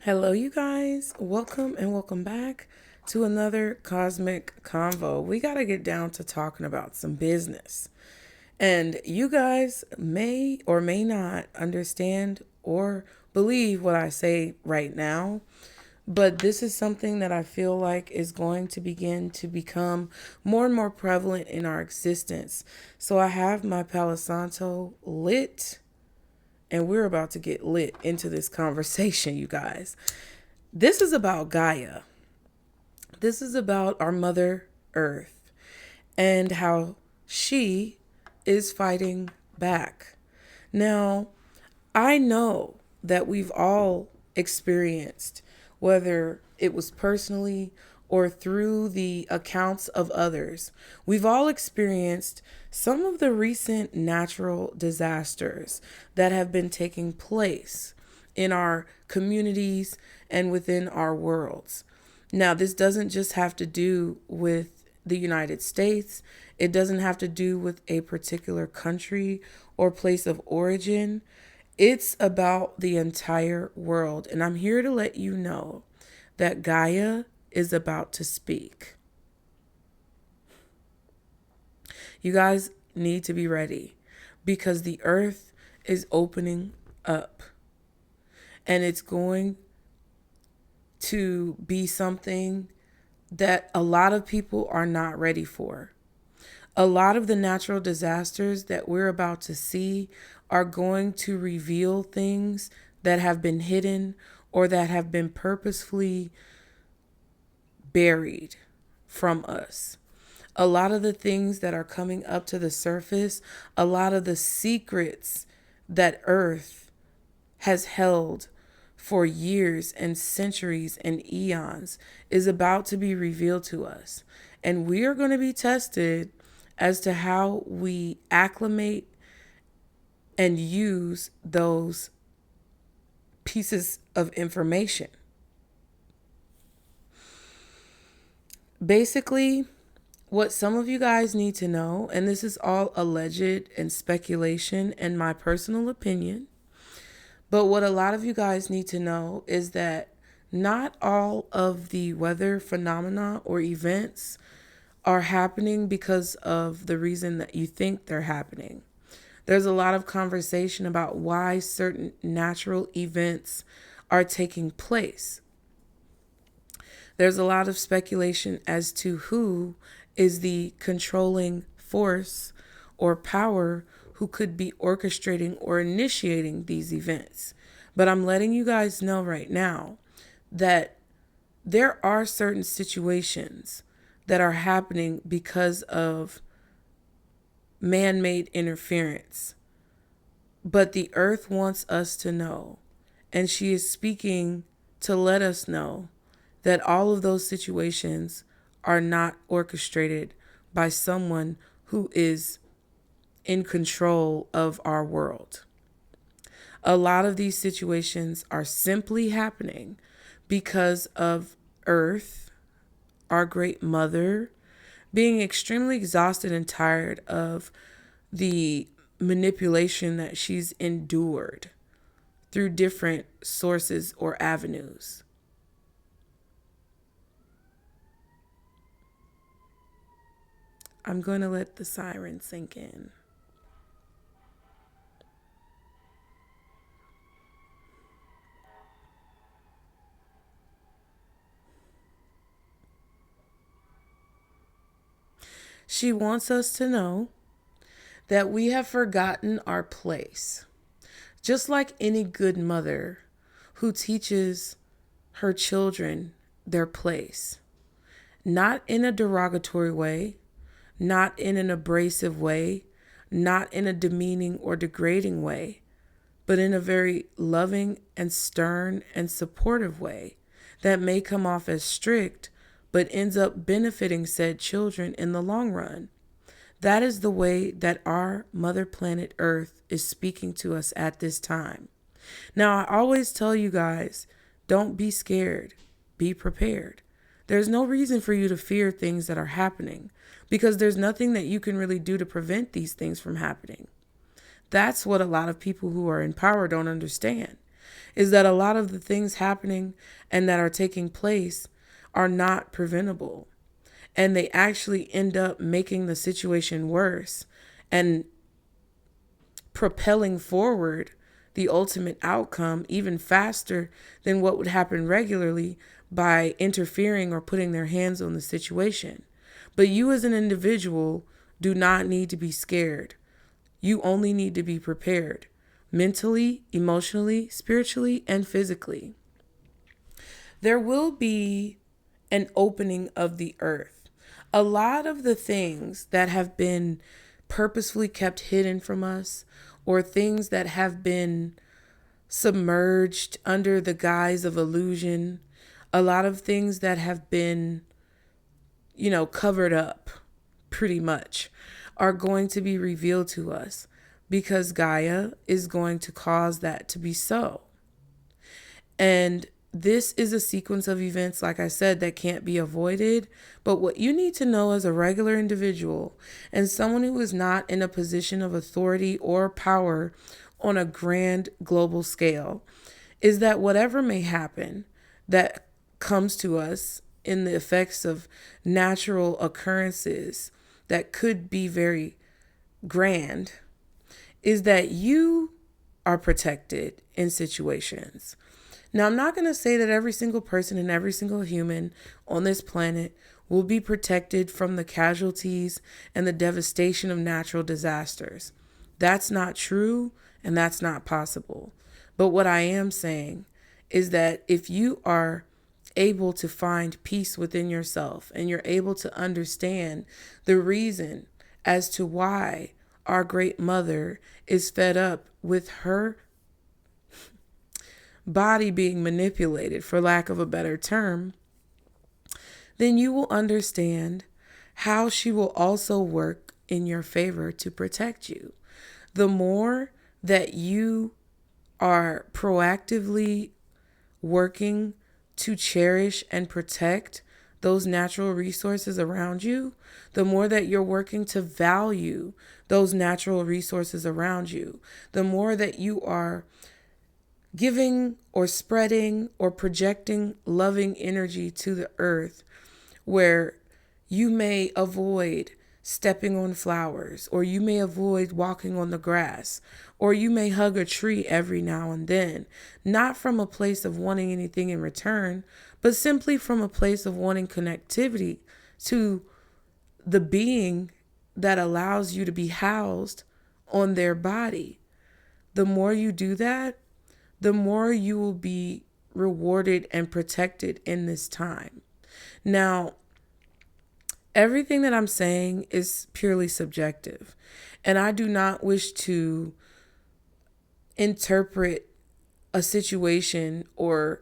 Hello, you guys. Welcome and welcome back to another cosmic convo. We got to get down to talking about some business. And you guys may or may not understand or believe what I say right now, but this is something that I feel like is going to begin to become more and more prevalent in our existence. So I have my Palo Santo lit, and we're about to get lit into this conversation, you guys. This is about Gaia. This is about our Mother Earth and how she is fighting back. Now, I know that we've all experienced, whether it was personally or through the accounts of others, we've all experienced some of the recent natural disasters that have been taking place in our communities and within our worlds. Now, this doesn't just have to do with the United States. It doesn't have to do with a particular country or place of origin. It's about the entire world. And I'm here to let you know that Gaia is about to speak. You guys need to be ready because the earth is opening up. And it's going to be something that a lot of people are not ready for. A lot of the natural disasters that we're about to see are going to reveal things that have been hidden or that have been purposefully buried from us. A lot of the things that are coming up to the surface, a lot of the secrets that Earth has held for years and centuries and eons is about to be revealed to us. And we are going to be tested as to how we acclimate and use those pieces of information. Basically, what some of you guys need to know, and this is all alleged and speculation and my personal opinion, but what a lot of you guys need to know is that not all of the weather phenomena or events are happening because of the reason that you think they're happening. There's a lot of conversation about why certain natural events are taking place. There's a lot of speculation as to who is the controlling force or power who could be orchestrating or initiating these events. But I'm letting you guys know right now that there are certain situations that are happening because of man-made interference. But the earth wants us to know, and she is speaking to let us know that all of those situations are not orchestrated by someone who is in control of our world. A lot of these situations are simply happening because of Earth, our great mother, being extremely exhausted and tired of the manipulation that she's endured through different sources or avenues. I'm going to let the siren sink in. She wants us to know that we have forgotten our place. Just like any good mother who teaches her children their place. Not in a derogatory way, not in an abrasive way, not in a demeaning or degrading way, but in a very loving and stern and supportive way that may come off as strict, but ends up benefiting said children in the long run. That is the way that our mother planet Earth is speaking to us at this time. Now, I always tell you guys, don't be scared, be prepared. There's no reason for you to fear things that are happening because there's nothing that you can really do to prevent these things from happening. That's what a lot of people who are in power don't understand, is that a lot of the things happening and that are taking place are not preventable. And they actually end up making the situation worse and propelling forward the ultimate outcome even faster than what would happen regularly by interfering or putting their hands on the situation. But you as an individual do not need to be scared. You only need to be prepared mentally, emotionally, spiritually, and physically. There will be an opening of the earth. A lot of the things that have been purposefully kept hidden from us, or things that have been submerged under the guise of illusion, a lot of things that have been, covered up pretty much, are going to be revealed to us because Gaia is going to cause that to be so. And this is a sequence of events, like I said, that can't be avoided. But what you need to know as a regular individual and someone who is not in a position of authority or power on a grand global scale is that whatever may happen that comes to us in the effects of natural occurrences that could be very grand, is that you are protected in situations. Now, I'm not going to say that every single person and every single human on this planet will be protected from the casualties and the devastation of natural disasters. That's not true, and that's not possible. But what I am saying is that if you are able to find peace within yourself and you're able to understand the reason as to why our great mother is fed up with her body being manipulated, for lack of a better term, then you will understand how she will also work in your favor to protect you. The more that you are proactively working to cherish and protect those natural resources around you, the more that you're working to value those natural resources around you, the more that you are giving or spreading or projecting loving energy to the earth, where you may avoid stepping on flowers, or you may avoid walking on the grass, or you may hug a tree every now and then, not from a place of wanting anything in return, but simply from a place of wanting connectivity to the being that allows you to be housed on their body. The more you do that, the more you will be rewarded and protected in this time. Now, everything that I'm saying is purely subjective, and I do not wish to interpret a situation or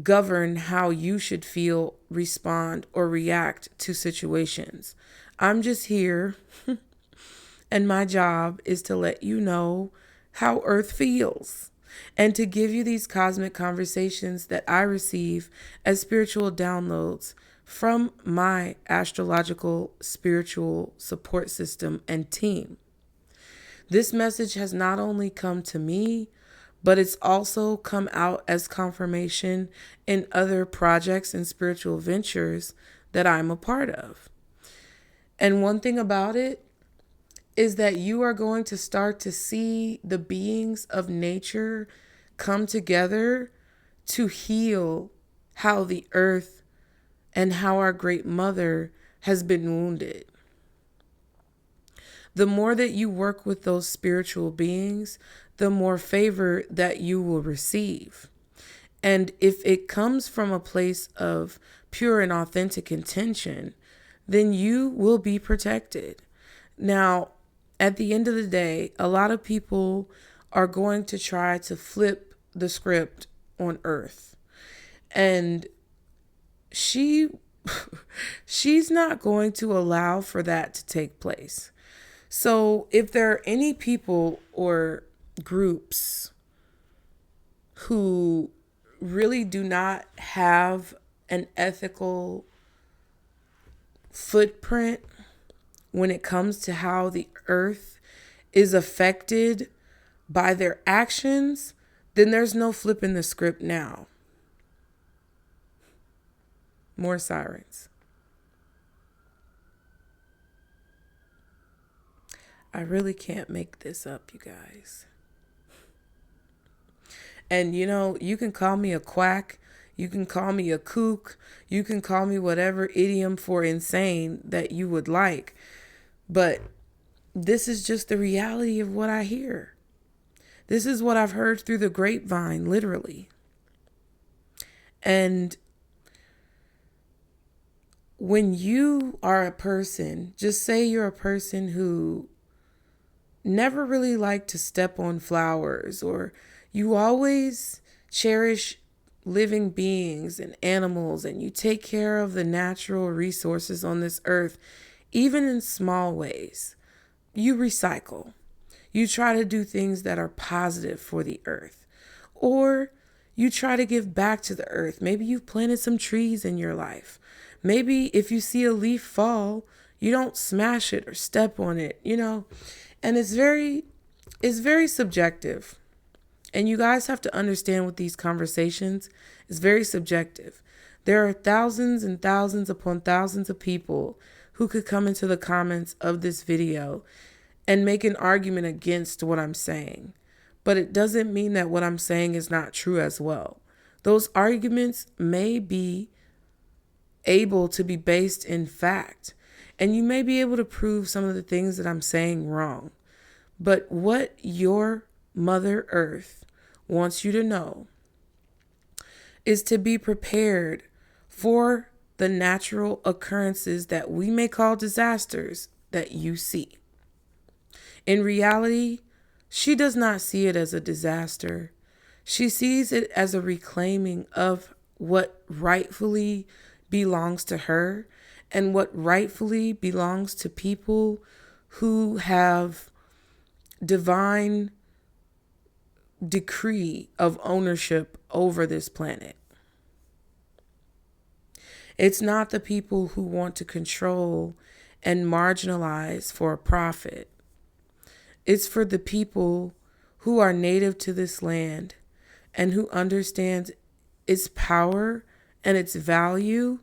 govern how you should feel, respond, or react to situations. I'm just here, and my job is to let you know how Earth feels and to give you these cosmic conversations that I receive as spiritual downloads from my astrological spiritual support system and team. This message has not only come to me, but it's also come out as confirmation in other projects and spiritual ventures that I'm a part of. And one thing about it is that you are going to start to see the beings of nature come together to heal how the earth and how our great mother has been wounded. The more that you work with those spiritual beings, the more favor that you will receive. And if it comes from a place of pure and authentic intention, then you will be protected. Now, at the end of the day, a lot of people are going to try to flip the script on Earth. And she's not going to allow for that to take place. So if there are any people or groups who really do not have an ethical footprint when it comes to how the earth is affected by their actions, then there's no flipping the script now. More sirens. I really can't make this up, you guys. And you can call me a quack, you can call me a kook, you can call me whatever idiom for insane that you would like. But this is just the reality of what I hear. This is what I've heard through the grapevine, literally. And when you are a person, just say you're a person who never really liked to step on flowers, or you always cherish living beings and animals, and you take care of the natural resources on this earth, even in small ways. You recycle. You try to do things that are positive for the earth, or you try to give back to the earth. Maybe you've planted some trees in your life. Maybe if you see a leaf fall, you don't smash it or step on it, and it's very subjective. And you guys have to understand with these conversations, it's very subjective. There are thousands and thousands upon thousands of people who could come into the comments of this video and make an argument against what I'm saying. But it doesn't mean that what I'm saying is not true as well. Those arguments may be able to be based in fact, and you may be able to prove some of the things that I'm saying wrong. But what your Mother Earth wants you to know is to be prepared for the natural occurrences that we may call disasters that you see. In reality, she does not see it as a disaster. She sees it as a reclaiming of what rightfully belongs to her and what rightfully belongs to people who have divine decree of ownership over this planet. It's not the people who want to control and marginalize for a profit. It's for the people who are native to this land and who understand its power and its value,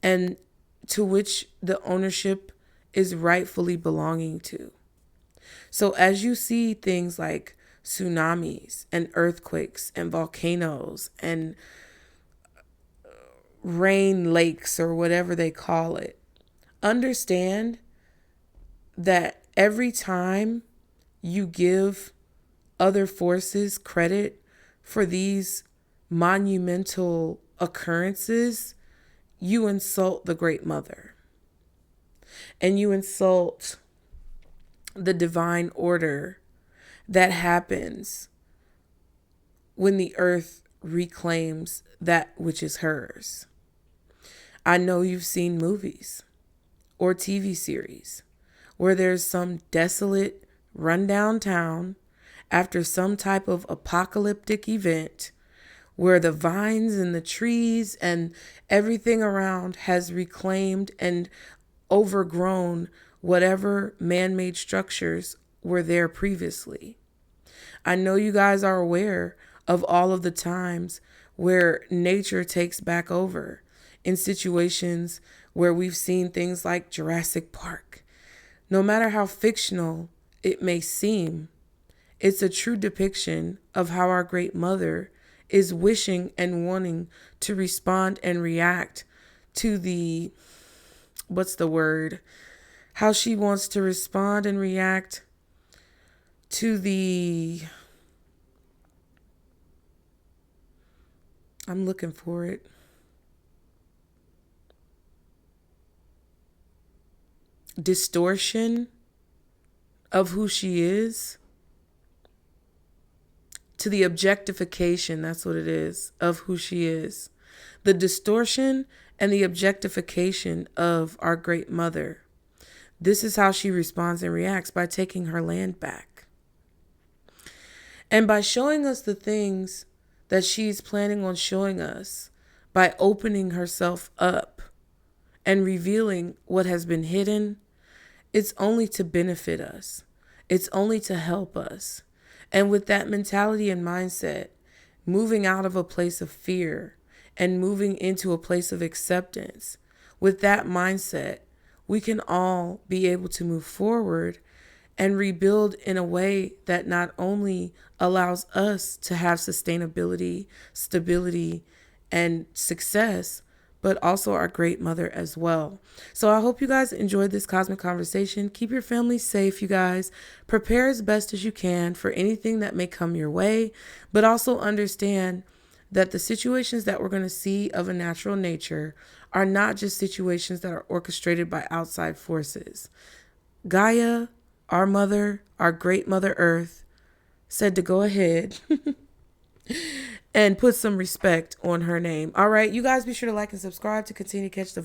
and to which the ownership is rightfully belonging to. So as you see things like tsunamis and earthquakes and volcanoes and rain lakes or whatever they call it, understand that every time you give other forces credit for these monumental occurrences, you insult the Great Mother. And you insult the divine order that happens when the earth reclaims that which is hers. I know you've seen movies or TV series where there's some desolate, rundown town after some type of apocalyptic event where the vines and the trees and everything around has reclaimed and overgrown whatever man-made structures were there previously. I know you guys are aware of all of the times where nature takes back over in situations where we've seen things like Jurassic Park. No matter how fictional it may seem, it's a true depiction of how our Great Mother is wishing and wanting to respond and react to the, how she wants to respond and react to the, I'm looking for it. Distortion of who she is, to the objectification, that's what it is, of who she is. The distortion and the objectification of our Great Mother. This is how she responds and reacts, by taking her land back. And by showing us the things that she's planning on showing us, by opening herself up and revealing what has been hidden, it's only to benefit us. It's only to help us. And with that mentality and mindset, moving out of a place of fear and moving into a place of acceptance, with that mindset, we can all be able to move forward and rebuild in a way that not only allows us to have sustainability, stability, and success, but also our great mother as well. So I hope you guys enjoyed this cosmic conversation. Keep your family safe, you guys. Prepare as best as you can for anything that may come your way, but also understand that the situations that we're going to see of a natural nature are not just situations that are orchestrated by outside forces. Gaia, our mother, our great Mother Earth, said to go ahead and put some respect on her name. All right, you guys be sure to like and subscribe to continue to catch the